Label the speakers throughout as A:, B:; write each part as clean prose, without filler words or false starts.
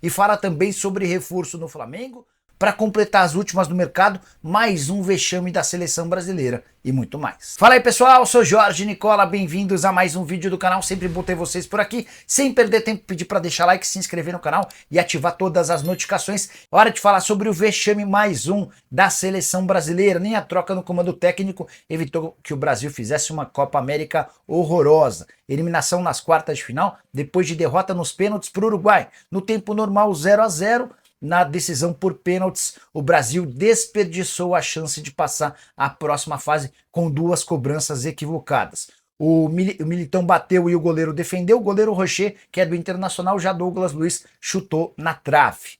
A: e fala também sobre reforço no Flamengo, para completar as últimas do mercado, mais um vexame da seleção brasileira e muito mais. Fala aí pessoal, sou Jorge Nicola, bem-vindos a mais um vídeo do canal, sempre bom ter vocês por aqui, sem perder tempo pedir para deixar like, se inscrever no canal e ativar todas as notificações. Hora de falar sobre o vexame mais um da seleção brasileira, nem a troca no comando técnico evitou que o Brasil fizesse uma Copa América horrorosa. Eliminação nas quartas de final, depois de derrota nos pênaltis para o Uruguai, no tempo normal 0-0, na decisão por pênaltis, o Brasil desperdiçou a chance de passar à próxima fase com duas cobranças equivocadas. O Militão bateu e o goleiro defendeu, o goleiro Rocher, que é do Internacional, já Douglas Luiz chutou na trave.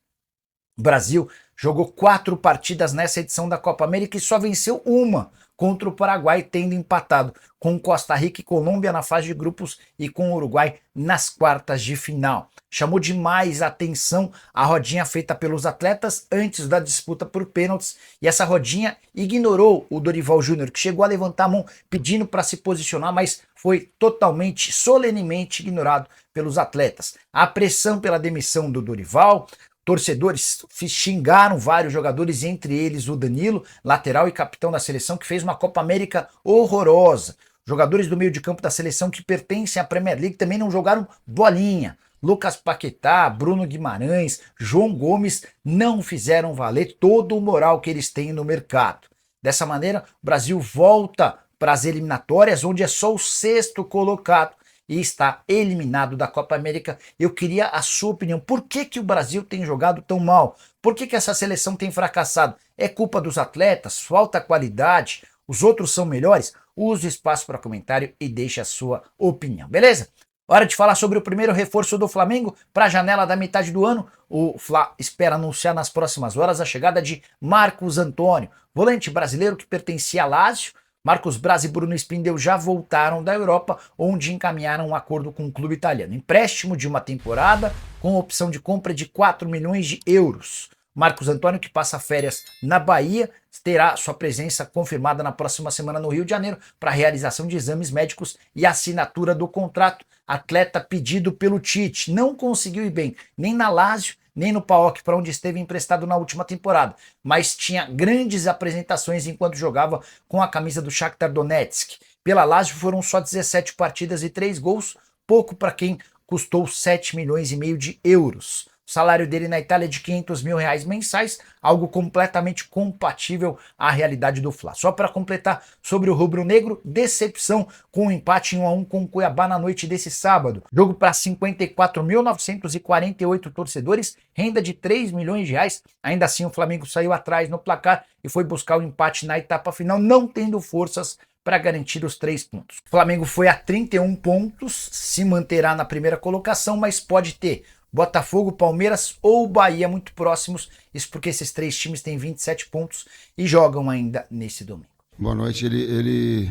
A: O Brasil jogou 4 partidas nessa edição da Copa América e só venceu uma, contra o Paraguai, tendo empatado com Costa Rica e Colômbia na fase de grupos e com o Uruguai nas quartas de final. Chamou demais a atenção a rodinha feita pelos atletas antes da disputa por pênaltis, e essa rodinha ignorou o Dorival Júnior, que chegou a levantar a mão pedindo para se posicionar, mas foi totalmente, solenemente ignorado pelos atletas. A pressão pela demissão do Dorival, torcedores xingaram vários jogadores, entre eles o Danilo, lateral e capitão da seleção, que fez uma Copa América horrorosa. Jogadores do meio de campo da seleção que pertencem à Premier League também não jogaram bolinha. Lucas Paquetá, Bruno Guimarães, João Gomes não fizeram valer todo o moral que eles têm no mercado. Dessa maneira, o Brasil volta para as eliminatórias, onde é só o 6º colocado e está eliminado da Copa América. Eu queria a sua opinião. Por que o Brasil tem jogado tão mal? Por que essa seleção tem fracassado? É culpa dos atletas? Falta qualidade? Os outros são melhores? Use o espaço para comentário e deixe a sua opinião, beleza? Hora de falar sobre o primeiro reforço do Flamengo para a janela da metade do ano. O Fla espera anunciar nas próximas horas a chegada de Marcos Antônio, volante brasileiro que pertencia a Lazio. Marcos Braz e Bruno Spindel já voltaram da Europa, onde encaminharam um acordo com o clube italiano. Empréstimo de uma temporada, com opção de compra de 4 milhões de euros. Marcos Antônio, que passa férias na Bahia, terá sua presença confirmada na próxima semana no Rio de Janeiro para a realização de exames médicos e assinatura do contrato. Atleta pedido pelo Tite, não conseguiu ir bem nem na Lazio, nem no PAOK, para onde esteve emprestado na última temporada, mas tinha grandes apresentações enquanto jogava com a camisa do Shakhtar Donetsk. Pela Lazio foram só 17 partidas e 3 gols, pouco para quem custou 7 milhões e meio de euros. O salário dele na Itália é de 500 mil reais mensais, algo completamente compatível à realidade do Fla. Só para completar sobre o rubro-negro, decepção com o empate em 1-1 com o Cuiabá na noite desse sábado. Jogo para 54.948 torcedores, renda de 3 milhões de reais. Ainda assim o Flamengo saiu atrás no placar e foi buscar o empate na etapa final, não tendo forças para garantir os 3 pontos. O Flamengo foi a 31 pontos, se manterá na primeira colocação, mas pode ter Botafogo, Palmeiras ou Bahia muito próximos, isso porque esses 3 times têm 27 pontos e jogam ainda nesse domingo.
B: Boa noite, ele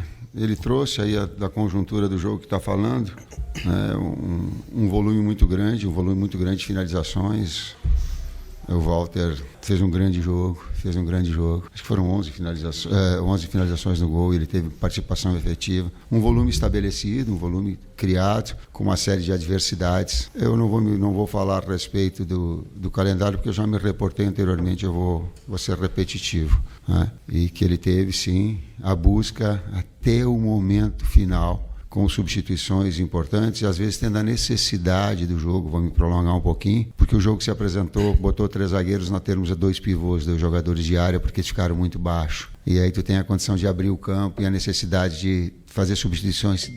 B: trouxe aí da conjuntura do jogo que está falando, né, um volume muito grande de finalizações. O Walter fez um grande jogo. Acho que foram 11 finalizações no gol, ele teve participação efetiva. Um volume estabelecido, um volume criado, com uma série de adversidades. Eu não vou falar a respeito do calendário, porque eu já me reportei anteriormente, eu vou ser repetitivo. Né? E que ele teve, sim, a busca até o momento final, com substituições importantes e às vezes tendo a necessidade do jogo, vou me prolongar um pouquinho, porque o jogo se apresentou, botou 3 zagueiros, nós temos 2 pivôs, 2 jogadores de área, porque eles ficaram muito baixos. E aí tu tem a condição de abrir o campo e a necessidade de fazer substituições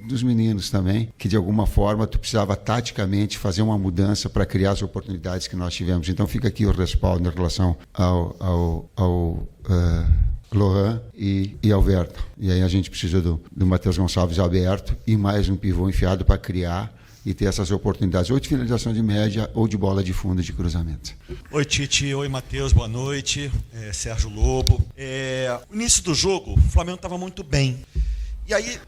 B: dos meninos também, que de alguma forma tu precisava taticamente fazer uma mudança para criar as oportunidades que nós tivemos. Então fica aqui o respaldo em relação ao Lohan e Alberto. E aí a gente precisa do Matheus Gonçalves aberto e mais um pivô enfiado para criar e ter essas oportunidades, ou de finalização de média ou de bola de fundo de cruzamento.
C: Oi, Tite. Oi, Matheus. Boa noite. Sérgio Lobo. O início do jogo, o Flamengo estava muito bem. E aí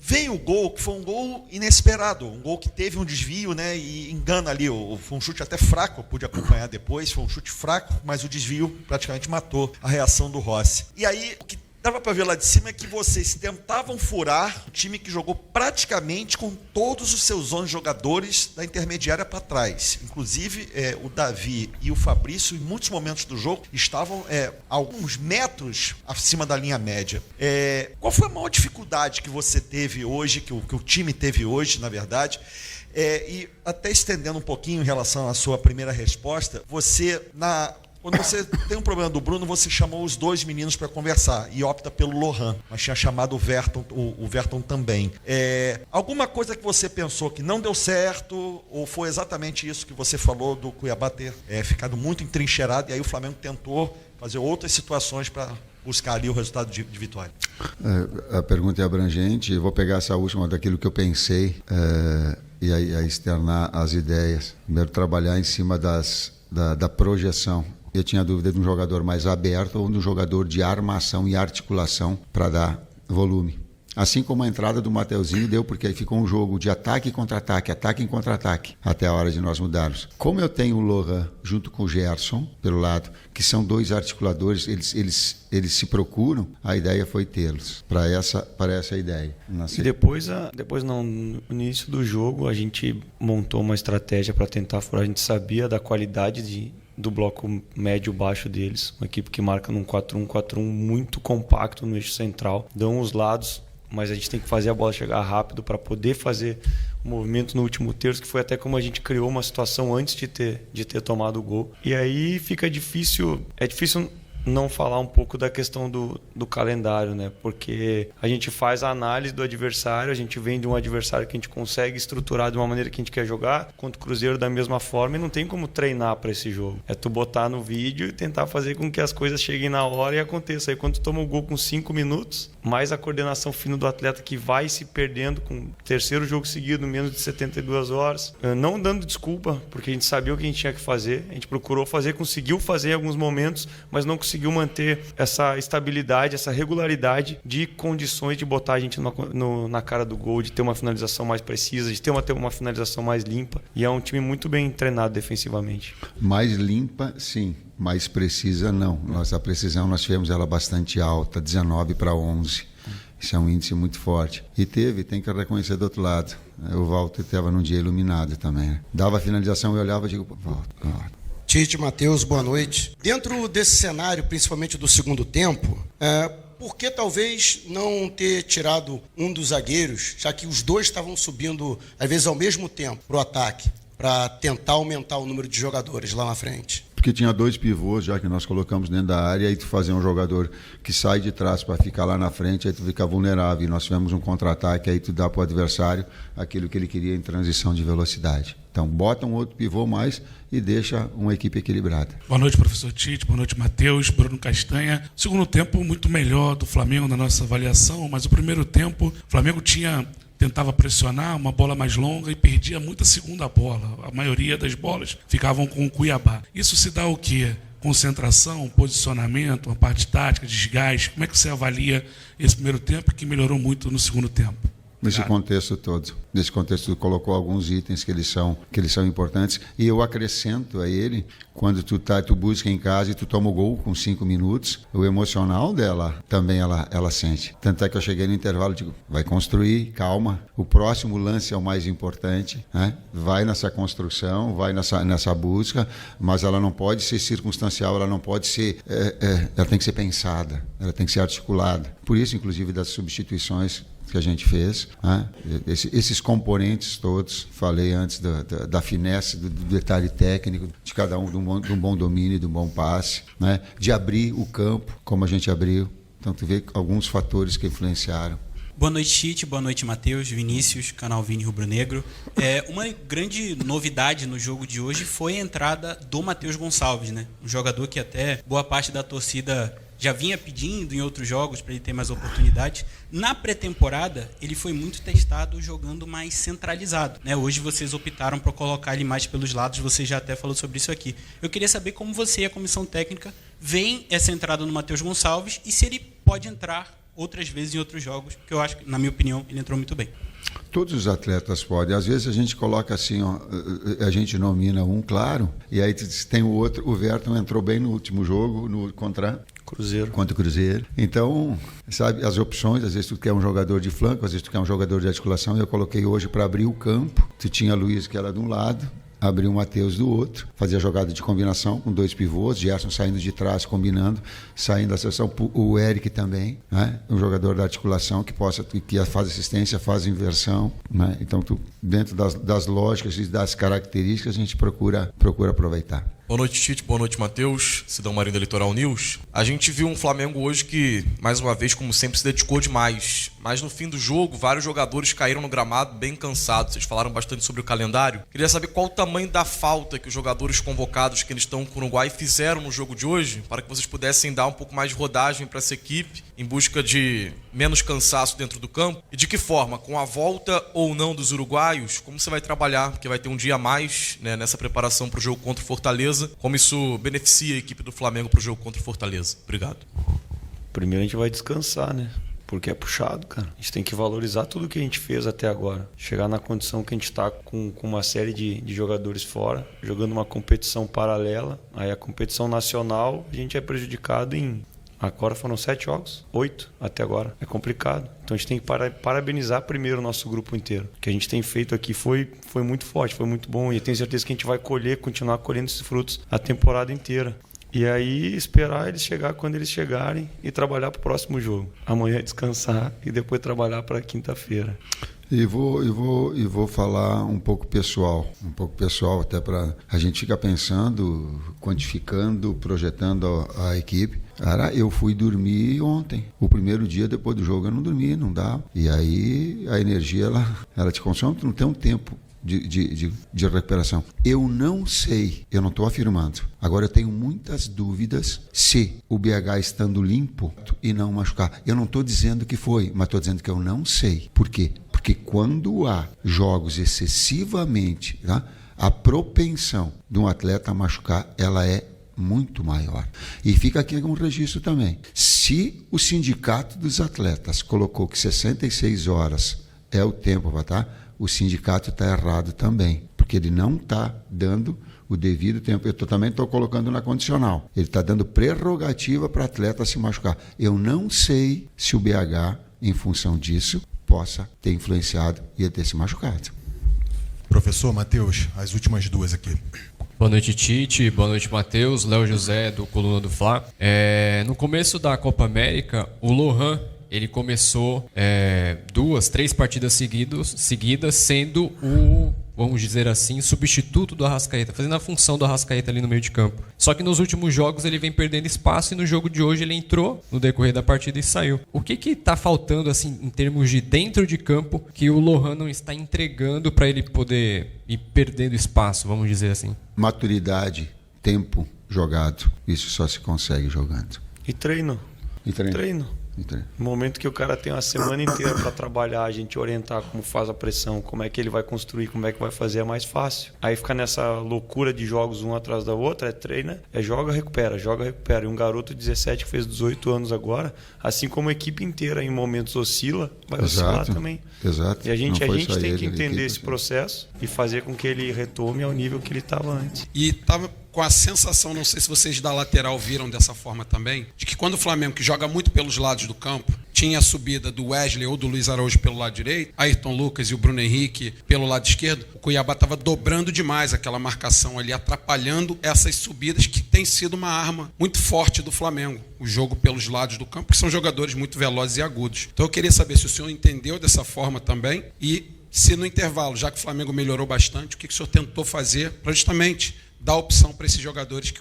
C: veio o gol, que foi um gol inesperado, um gol que teve um desvio, né, e engana ali, foi um chute até fraco, eu pude acompanhar depois, foi um chute fraco, mas o desvio praticamente matou a reação do Rossi. E aí o que dava para ver lá de cima que vocês tentavam furar o time que jogou praticamente com todos os seus 11 jogadores da intermediária para trás. Inclusive, o Davi e o Fabrício, em muitos momentos do jogo, estavam alguns metros acima da linha média. Qual foi a maior dificuldade que você teve hoje, que o time teve hoje, na verdade? E até estendendo um pouquinho em relação à sua primeira resposta, quando você tem um problema do Bruno, você chamou os dois meninos para conversar e opta pelo Lohan, mas tinha chamado o Verton também. Alguma coisa que você pensou que não deu certo, ou foi exatamente isso que você falou do Cuiabá ter ficado muito entrincheirado, e aí o Flamengo tentou fazer outras situações para buscar ali o resultado de vitória?
B: A pergunta é abrangente. Eu vou pegar essa última daquilo que eu pensei e aí externar as ideias. Primeiro, trabalhar em cima da projeção. Eu tinha dúvida de um jogador mais aberto ou de um jogador de armação e articulação para dar volume. Assim como a entrada do Mateuzinho deu, porque aí ficou um jogo de ataque e contra-ataque, ataque e contra-ataque, até a hora de nós mudarmos. Como eu tenho o Lohan junto com o Gerson, pelo lado, que são dois articuladores, eles se procuram, a ideia foi tê-los, para essa ideia.
D: E depois no início do jogo, a gente montou uma estratégia para tentar furar. A gente sabia da qualidade do bloco médio-baixo deles, uma equipe que marca num 4-1-4-1 muito compacto no eixo central, dão os lados, mas a gente tem que fazer a bola chegar rápido para poder fazer o movimento no último terço, que foi até como a gente criou uma situação antes de ter tomado o gol. E aí fica difícil, é difícil não falar um pouco da questão do calendário, né? Porque a gente faz a análise do adversário, a gente vem de um adversário que a gente consegue estruturar de uma maneira que a gente quer jogar, contra o Cruzeiro da mesma forma, e não tem como treinar para esse jogo. É tu botar no vídeo e tentar fazer com que as coisas cheguem na hora e aconteça. Aí quando tu toma o gol com 5 minutos, mais a coordenação fina do atleta que vai se perdendo com o terceiro jogo seguido, menos de 72 horas, não dando desculpa, porque a gente sabia o que a gente tinha que fazer, a gente procurou fazer, conseguiu fazer em alguns momentos, mas não conseguiu manter essa estabilidade, essa regularidade de condições de botar a gente na cara do gol, de ter uma finalização mais precisa, de ter uma finalização mais limpa. E é um time muito bem treinado defensivamente. Mais
B: limpa, sim. Mais precisa, não. A precisão nós tivemos ela bastante alta, 19-11. Isso é um índice muito forte. E tem que reconhecer do outro lado. O Walter estava num dia iluminado também. Né? Dava a finalização e olhava e digo, Walter.
E: Tite, Matheus, boa noite. Dentro desse cenário, principalmente do segundo tempo, por que talvez não ter tirado um dos zagueiros, já que os dois estavam subindo, às vezes, ao mesmo tempo para o ataque, para tentar aumentar o número de jogadores lá na frente?
B: Porque tinha dois pivôs, já que nós colocamos dentro da área, aí tu fazer um jogador que sai de trás para ficar lá na frente, aí tu fica vulnerável. E nós tivemos um contra-ataque, aí tu dá para o adversário aquilo que ele queria em transição de velocidade. Então, bota um outro pivô mais e deixa uma equipe equilibrada.
F: Boa noite, professor Tite. Boa noite, Matheus. Bruno Castanha. Segundo tempo, muito melhor do Flamengo na nossa avaliação, mas o primeiro tempo, o Flamengo tentava pressionar uma bola mais longa e perdia muita segunda bola. A maioria das bolas ficavam com o Cuiabá. Isso se dá o quê? Concentração, posicionamento, uma parte tática, desgaste. Como é que você avalia esse primeiro tempo que melhorou muito no segundo tempo?
B: Nesse contexto todo. Nesse contexto, colocou alguns itens que eles são importantes. E eu acrescento a ele, quando tu busca em casa e tu toma o gol com 5 minutos, o emocional dela também ela sente. Tanto é que eu cheguei no intervalo e digo, vai construir, calma. O próximo lance é o mais importante. Né? Vai nessa construção, vai nessa busca, mas ela não pode ser circunstancial, ela não pode ser... ela tem que ser pensada, ela tem que ser articulada. Por isso, inclusive, das substituições que a gente fez, né? Esses componentes todos, falei antes da finesse, do detalhe técnico de cada um, de um bom domínio, de um bom passe, né? De abrir o campo como a gente abriu. Então tu vê alguns fatores que influenciaram.
G: Boa noite, Tite. Boa noite, Matheus, Vinícius, canal Vini Rubro Negro. Uma grande novidade no jogo de hoje foi a entrada do Matheus Gonçalves, né? Um jogador que até boa parte da torcida já vinha pedindo em outros jogos para ele ter mais oportunidades. Na pré-temporada, ele foi muito testado jogando mais centralizado, né? Hoje vocês optaram por colocar ele mais pelos lados, você já até falou sobre isso aqui. Eu queria saber como você e a comissão técnica veem essa entrada no Matheus Gonçalves e se ele pode entrar outras vezes em outros jogos, porque eu acho que, na minha opinião, ele entrou muito bem.
B: Todos os atletas podem. Às vezes a gente coloca assim, a gente nomina um, claro, e aí tem o outro. O Verton entrou bem no último jogo contra
D: Cruzeiro.
B: Contra o Cruzeiro. Então, sabe, as opções, às vezes tu quer um jogador de flanco, às vezes tu quer um jogador de articulação, e eu coloquei hoje para abrir o campo. Tu tinha Luiz, que era de um lado, abriu o Matheus do outro, fazia jogada de combinação com 2 pivôs, Gerson saindo de trás, combinando, saindo da sessão, o Eric também, né? Um jogador da articulação que faz assistência, faz inversão, né? Então, dentro das lógicas e das características, a gente procura aproveitar.
H: Boa noite, Tite. Boa noite, Matheus. Sidão Marinho da Litoral News. A gente viu um Flamengo hoje que, mais uma vez, como sempre, se dedicou demais. Mas no fim do jogo, vários jogadores caíram no gramado bem cansados. Vocês falaram bastante sobre o calendário. Queria saber qual o tamanho da falta que os jogadores convocados que eles estão com o Uruguai fizeram no jogo de hoje, para que vocês pudessem dar um pouco mais de rodagem para essa equipe, em busca de menos cansaço dentro do campo. E de que forma, com a volta ou não dos uruguaios, como você vai trabalhar? Porque vai ter um dia a mais, né, nessa preparação para o jogo contra o Fortaleza. Como isso beneficia a equipe do Flamengo para o jogo contra o Fortaleza? Obrigado.
D: Primeiro a gente vai descansar, né? Porque é puxado, cara. A gente tem que valorizar tudo que a gente fez até agora. Chegar na condição que a gente está com uma série de jogadores fora, jogando uma competição paralela. Aí a competição nacional, a gente é prejudicado em... Agora foram 7 jogos, 8 até agora. É complicado. Então a gente tem que parabenizar primeiro o nosso grupo inteiro. O que a gente tem feito aqui foi muito forte, foi muito bom. E eu tenho certeza que a gente vai continuar colhendo esses frutos a temporada inteira. E aí esperar eles chegar quando eles chegarem e trabalhar para o próximo jogo. Amanhã descansar e depois trabalhar para quinta-feira.
B: E vou falar um pouco pessoal até para a gente ficar pensando, quantificando, projetando a equipe. Cara, eu fui dormir ontem. O primeiro dia depois do jogo eu não dormi, não dá. E aí a energia ela te consome, tu não tem um tempo de recuperação. Eu não sei, eu não estou afirmando. Agora eu tenho muitas dúvidas se o BH estando limpo e não machucar. Eu não estou dizendo que foi, mas estou dizendo que eu não sei. Por quê? Porque quando há jogos excessivamente, tá, a propensão de um atleta a machucar, ela é muito maior. E fica aqui um registro também. Se o sindicato dos atletas colocou que 66 horas é o tempo para estar, o sindicato está errado também, porque ele não está dando o devido tempo. Eu também estou colocando na condicional. Ele está dando prerrogativa para atleta se machucar. Eu não sei se o BH, em função disso, possa ter influenciado e ter se machucado.
I: Professor Matheus, as últimas 2 aqui.
J: Boa noite, Tite. Boa noite, Matheus. Léo José, do Coluna do Fla. No começo da Copa América, o Lohan, ele começou 2, 3 partidas seguidas sendo o, vamos dizer assim, substituto do Arrascaeta, fazendo a função do Arrascaeta ali no meio de campo. Só que nos últimos jogos ele vem perdendo espaço e no jogo de hoje ele entrou no decorrer da partida e saiu. O que está faltando assim em termos de dentro de campo que o Lohan não está entregando para ele poder ir perdendo espaço, vamos dizer assim?
B: Maturidade, tempo jogado. Isso só se consegue jogando.
D: E treino. No momento que o cara tem uma semana inteira para trabalhar, a gente orientar como faz a pressão, como é que ele vai construir, como é que vai fazer, é mais fácil. Aí fica nessa loucura de jogos um atrás da outra, treina, joga, recupera. E um garoto de 17 que fez 18 anos agora, assim como a equipe inteira em momentos oscila, vai oscilar também.
B: Exato.
D: E a gente tem que entender esse processo e fazer com que ele retome ao nível que ele estava antes.
K: E estava com a sensação, não sei se vocês da lateral viram dessa forma também, de que quando o Flamengo, que joga muito pelos lados do campo, tinha a subida do Wesley ou do Luiz Araújo pelo lado direito, Ayrton Lucas e o Bruno Henrique pelo lado esquerdo, o Cuiabá estava dobrando demais aquela marcação ali, atrapalhando essas subidas que tem sido uma arma muito forte do Flamengo, o jogo pelos lados do campo, que são jogadores muito velozes e agudos. Então eu queria saber se o senhor entendeu dessa forma também e se no intervalo, já que o Flamengo melhorou bastante, o que o senhor tentou fazer para justamente dar opção para esses jogadores que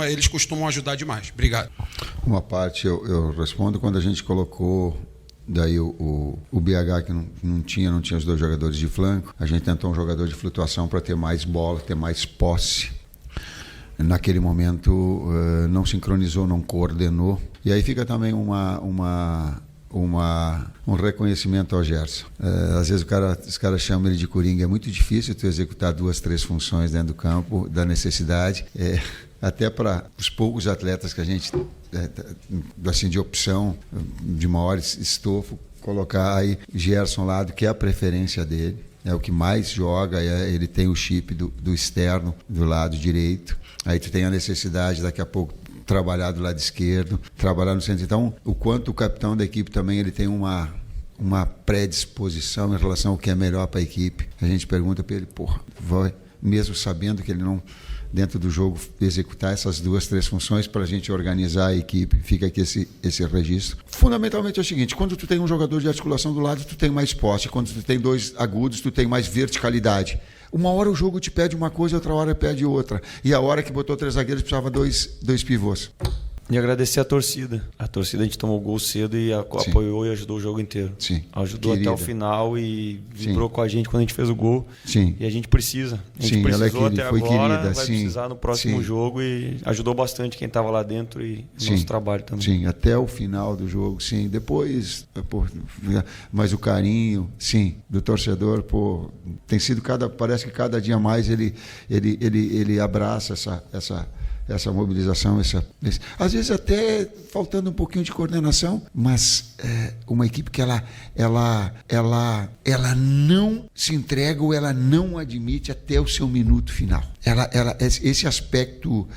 K: eles costumam ajudar demais. Obrigado.
B: Uma parte eu respondo quando a gente colocou daí o BH que não tinha os 2 jogadores de flanco, a gente tentou um jogador de flutuação para ter mais bola, ter mais posse. Naquele momento não sincronizou, não coordenou. E aí fica também um reconhecimento ao Gerson. Às vezes os caras chamam ele de coringa. É muito difícil tu executar 2, 3 funções dentro do campo, da necessidade. Até para os poucos atletas que a gente, assim, de opção, de maior estofo, colocar aí Gerson lado, que é a preferência dele. É o que mais joga, ele tem o chip do externo, do lado direito. Aí tu tem a necessidade, daqui a pouco, trabalhar do lado esquerdo, trabalhar no centro. Então, o quanto o capitão da equipe também ele tem uma predisposição em relação ao que é melhor para a equipe. A gente pergunta para ele, vai, mesmo sabendo que ele não, dentro do jogo, executar essas 2, 3 funções para a gente organizar a equipe. Fica aqui esse registro. Fundamentalmente é o seguinte, quando tu tem um jogador de articulação do lado, tu tem mais posse. Quando tu tem 2 agudos, tu tem mais verticalidade. Uma hora o jogo te pede uma coisa, outra hora pede outra. E a hora que botou 3 zagueiros, precisava 2 pivôs.
D: E agradecer a torcida. A torcida, a gente tomou gol cedo e apoiou e ajudou o jogo inteiro.
B: Sim.
D: Ajudou
B: Querida.
D: até o final e vibrou com a gente quando a gente fez o gol.
B: Sim.
D: E a gente precisa. A gente precisou até agora, vai precisar no próximo jogo e ajudou bastante quem estava lá dentro e nosso trabalho também.
B: Sim, até o final do jogo, sim. Depois, mas o carinho, sim, do torcedor, tem sido parece que cada dia mais ele abraça essa mobilização, às vezes até faltando um pouquinho de coordenação, mas uma equipe que ela não se entrega ou ela não admite até o seu minuto final. Esse aspecto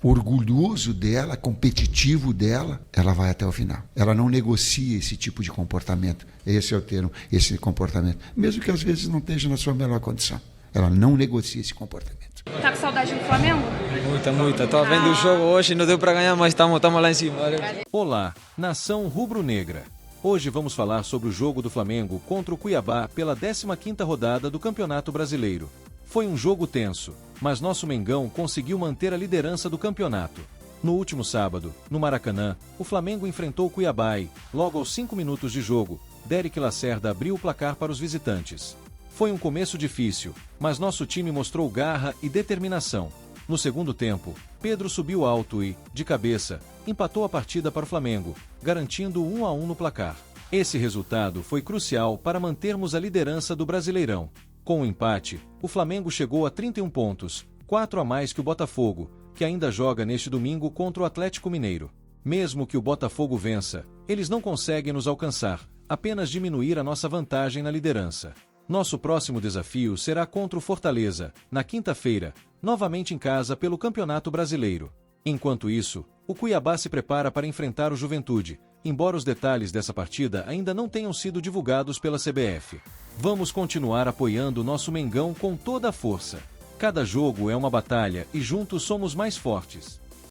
B: orgulhoso dela, competitivo dela, ela vai até o final. Ela não negocia esse tipo de comportamento. Esse é o termo, esse comportamento. Mesmo que às vezes não esteja na sua melhor condição. Ela não negocia esse comportamento.
L: Tá com saudade do Flamengo?
M: Muita. Tô vendo o jogo hoje, não deu pra ganhar, mas estamos lá em cima.
N: Olá, nação rubro-negra. Hoje vamos falar sobre o jogo do Flamengo contra o Cuiabá pela 15ª rodada do Campeonato Brasileiro. Foi um jogo tenso, mas nosso Mengão conseguiu manter a liderança do campeonato. No último sábado, no Maracanã, o Flamengo enfrentou o Cuiabá e, logo aos 5 minutos de jogo, Derek Lacerda abriu o placar para os visitantes. Foi um começo difícil, mas nosso time mostrou garra e determinação. No segundo tempo, Pedro subiu alto e, de cabeça, empatou a partida para o Flamengo, garantindo 1-1 no placar. Esse resultado foi crucial para mantermos a liderança do Brasileirão. Com o empate, o Flamengo chegou a 31 pontos, 4 a mais que o Botafogo, que ainda joga neste domingo contra o Atlético Mineiro. Mesmo que o Botafogo vença, eles não conseguem nos alcançar, apenas diminuir a nossa vantagem na liderança. Nosso próximo desafio será contra o Fortaleza, na quinta-feira, novamente em casa pelo Campeonato Brasileiro. Enquanto isso, o Cuiabá se prepara para enfrentar o Juventude, embora os detalhes dessa partida ainda não tenham sido divulgados pela CBF. Vamos continuar apoiando nosso Mengão com toda a força. Cada jogo é uma batalha e juntos somos mais fortes.